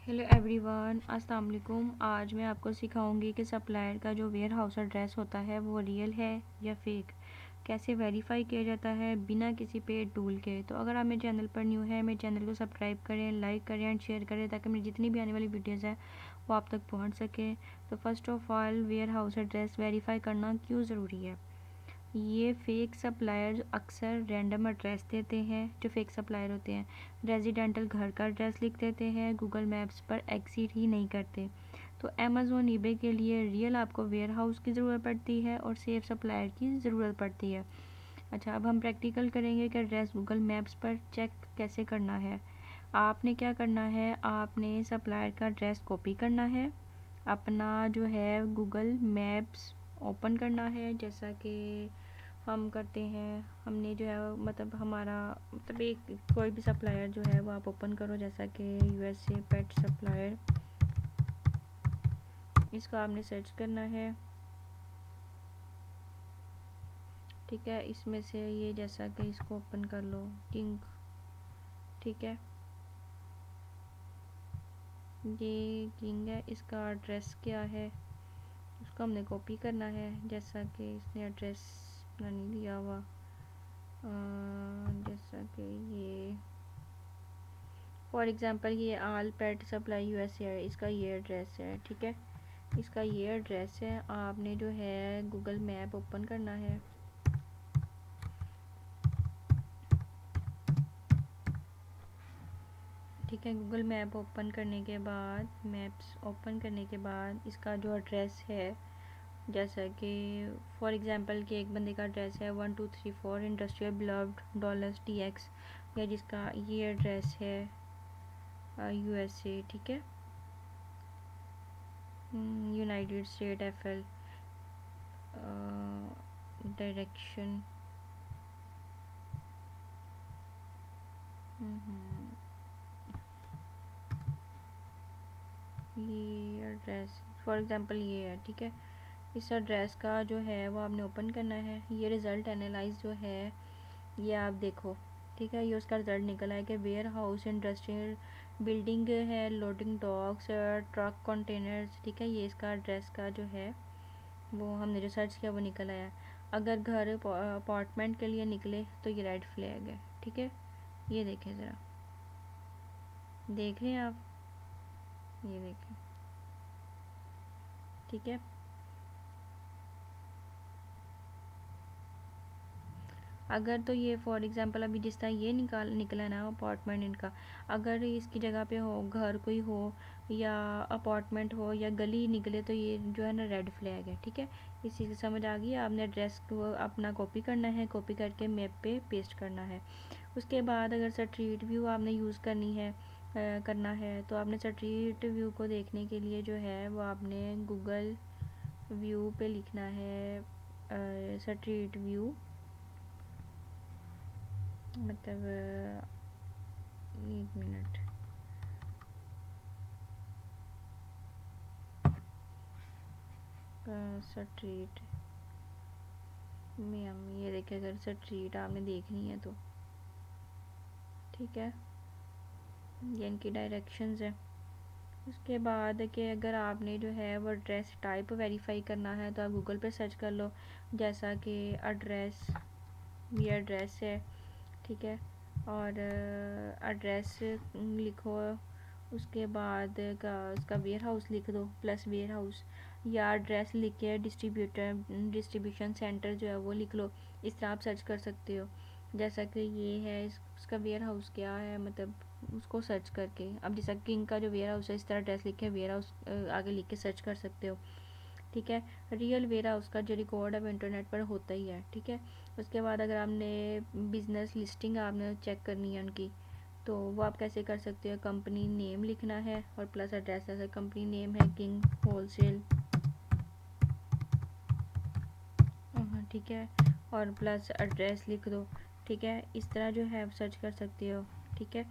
Hello everyone, अस्सलाम वालेकुम। आज मैं आपको सिखाऊंगी कि सप्लायर का जो वेयर हाउस एड्रेस होता है वो रियल है या फेक, कैसे वेरीफाई किया जाता है बिना किसी पेड टूल के। तो अगर आप मेरे चैनल पर न्यू है, मेरे चैनल को सब्सक्राइब करें, लाइक करें एंड शेयर करें ताकि मेरी जितनी भी आने वाली वीडियोज़ हैं वो आप तक पहुँच सके। तो first of all, warehouse address verify करना क्यों ज़रूरी है। ये फेक सप्लायर अक्सर रैंडम एड्रेस देते हैं। जो फेक सप्लायर होते हैं रेजिडेंटल घर का एड्रेस लिख देते हैं, गूगल मैप्स पर एग्जिट ही नहीं करते। तो अमेज़ोन ईबे के लिए रियल आपको वेयर हाउस की ज़रूरत पड़ती है और सेफ सप्लायर की ज़रूरत पड़ती है। अच्छा, अब हम प्रैक्टिकल करेंगे कि एड्रेस गूगल मैप्स पर चेक कैसे करना है। आपने क्या करना है, आपने सप्लायर का एड्रेस कॉपी करना है, अपना जो है गूगल मैप्स ओपन करना है जैसा कि हम करते हैं। हमने जो है मतलब हमारा मतलब एक कोई भी सप्लायर जो है वो आप ओपन करो, जैसा कि यूएसए पेट सप्लायर, इसको आपने सर्च करना है। ठीक है, इसमें से ये जैसा कि इसको ओपन कर लो, किंग। ठीक है, ये किंग है, इसका एड्रेस क्या है उसको हमने कॉपी करना है, जैसा कि इसने एड्रेस अपना नहीं दिया हुआ। जैसा कि ये फॉर एग्ज़ाम्पल ये आल पेट सप्लाई यूएसए है, इसका ये एड्रेस है। ठीक है, इसका ये एड्रेस है। आपने जो है गूगल मैप ओपन करना है। ठीक है, गूगल मैप ओपन करने के बाद, मैप्स ओपन करने के बाद इसका जो एड्रेस है, जैसा कि फॉर एग्ज़ाम्पल कि एक बंदे का एड्रेस है 1234 इंडस्ट्रियल बिलव्ड डॉलर्स DX, या जिसका ये एड्रेस है यूएसए। ठीक है, यूनाइटेड स्टेट FL डायरेक्शन। ये एड्रेस फॉर एग्ज़ाम्पल ये है। ठीक है, इस एड्रेस का जो है वो आपने ओपन करना है। ये रिज़ल्ट एनालाइज जो है ये आप देखो। ठीक है, ये उसका रिज़ल्ट निकला है कि वेयर हाउस इंडस्ट्रियल बिल्डिंग है, लोडिंग डॉक्स, ट्रक कंटेनर्स। ठीक है, ये इसका एड्रेस का जो है वो हमने जो सर्च किया वो निकल आया। अगर घर अपार्टमेंट के लिए निकले तो ये रेड फ्लैग है। ठीक है, ये देखें ज़रा, देख रहे हैं आप, ये देखें। ठीक है, अगर तो ये फॉर एग्ज़ाम्पल अभी जिस तरह ये निकला ना अपार्टमेंट इनका, अगर इसकी जगह पे हो घर कोई हो या अपार्टमेंट हो या गली निकले तो ये जो है ना रेड फ्लैग है। ठीक है, इस चीज़ समझ आ गई। आपने एड्रेस को अपना कॉपी करना है, कॉपी करके मैप पे पेस्ट करना है। उसके बाद अगर स्ट्रीट व्यू आपने यूज़ करना है तो आपने स्ट्रीट व्यू को देखने के लिए जो है वो आपने गूगल व्यू पे लिखना है स्ट्रीट व्यू, मतलब 1 मिनट। स्ट्रीट में हम ये देखें, अगर स्ट्रीट आपने देखनी है तो ठीक है, ये इनकी डायरेक्शंस है। उसके बाद कि अगर आपने जो है वो एड्रेस टाइप वेरीफाई करना है तो आप गूगल पे सर्च कर लो, जैसा कि एड्रेस, ये एड्रेस है। ठीक है, और एड्रेस लिखो, उसके बाद का उसका वेयर हाउस लिख दो प्लस वेयर हाउस, या एड्रेस लिख के डिस्ट्रीब्यूशन सेंटर जो है वो लिख लो। इस तरह आप सर्च कर सकते हो, जैसा कि ये है उसका वेयर हाउस क्या है, मतलब उसको सर्च करके। अब जैसा किंग का जो वेयर हाउस है इस तरह एड्रेस लिख के वेयर हाउस आगे लिख के सर्च कर सकते हो। ठीक है, रियल वेयर हाउस का जो रिकॉर्ड अब इंटरनेट पर होता ही है। ठीक है, उसके बाद अगर आपने बिजनेस लिस्टिंग आपने चेक करनी है उनकी, तो वो आप कैसे कर सकते हो, कंपनी नेम लिखना है और प्लस एड्रेस। जैसे कंपनी नेम है किंग होलसेल, ठीक है, और प्लस एड्रेस लिख दो। ठीक है, इस तरह जो है आप सर्च कर सकते हो। ठीक है,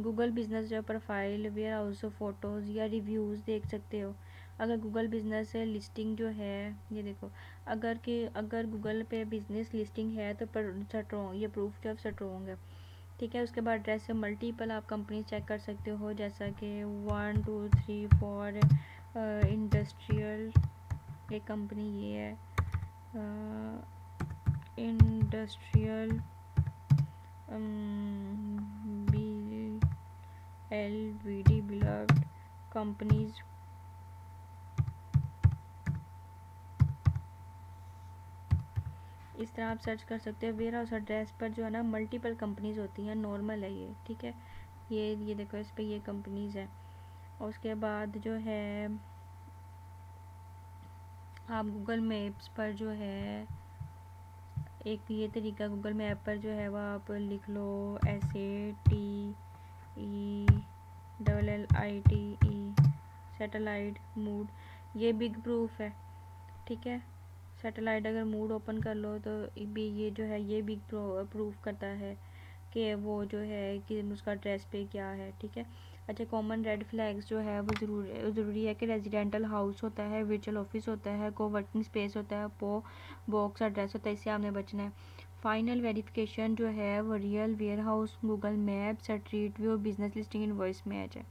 गूगल बिजनेस जो प्रोफाइल, वेयर हाउस फ़ोटोज़ या रिव्यूज़ देख सकते हो। अगर गूगल बिजनेस लिस्टिंग जो है, ये देखो, अगर गूगल पे बिजनेस लिस्टिंग है तो स्ट्रॉन्ग, ये प्रूफ जो है स्ट्रॉन्ग है। ठीक है। उसके बाद एड्रेस से मल्टीपल आप कंपनी चेक कर सकते हो, जैसा कि 1 2 3 4 इंडस्ट्रियल, एक कंपनी ये है industrial B L V D beloved companies. इस तरह आप सर्च कर सकते हो। वेयर हाउस एड्रेस पर जो है ना मल्टीपल कंपनीज होती हैं, नॉर्मल है ये, ठीक है। ये देखो, इस पे ये कंपनीज है। और उसके बाद जो है आप गूगल मैप्स पर जो है, एक ये तरीका गूगल मैप पर जो है वो आप लिख लो SATELLITE सैटेलाइट मूड, ये बिग प्रूफ है, ठीक है। सैटेलाइट अगर मूड ओपन कर लो तो भी ये जो है ये बिग प्रूफ करता है कि वो जो है कि उसका एड्रेस पे क्या है, ठीक है। अच्छा, कॉमन रेड फ्लैग्स जो है वो ज़रूरी है कि रेजिडेंटल हाउस होता है, वर्चुअल ऑफिस होता है, कोवर्किंग स्पेस होता है, बॉक्स एड्रेस होता है, इससे आपने बचना है। फाइनल वेरिफिकेशन जो है वो real warehouse, Google Maps, street view, business listing, invoice match है।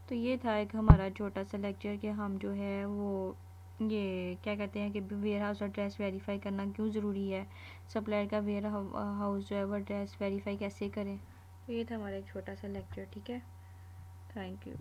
तो ये था एक हमारा छोटा सा लेक्चर कि हम जो है वो ये क्या कहते हैं कि वेयर हाउस एड्रेस वेरीफाई करना क्यों ज़रूरी है, सप्लायर का वेयर हाउस जो है वो एड्रेस वेरीफाई कैसे करें। तो ये था हमारा एक छोटा सा लेक्चर, ठीक है। Thank you.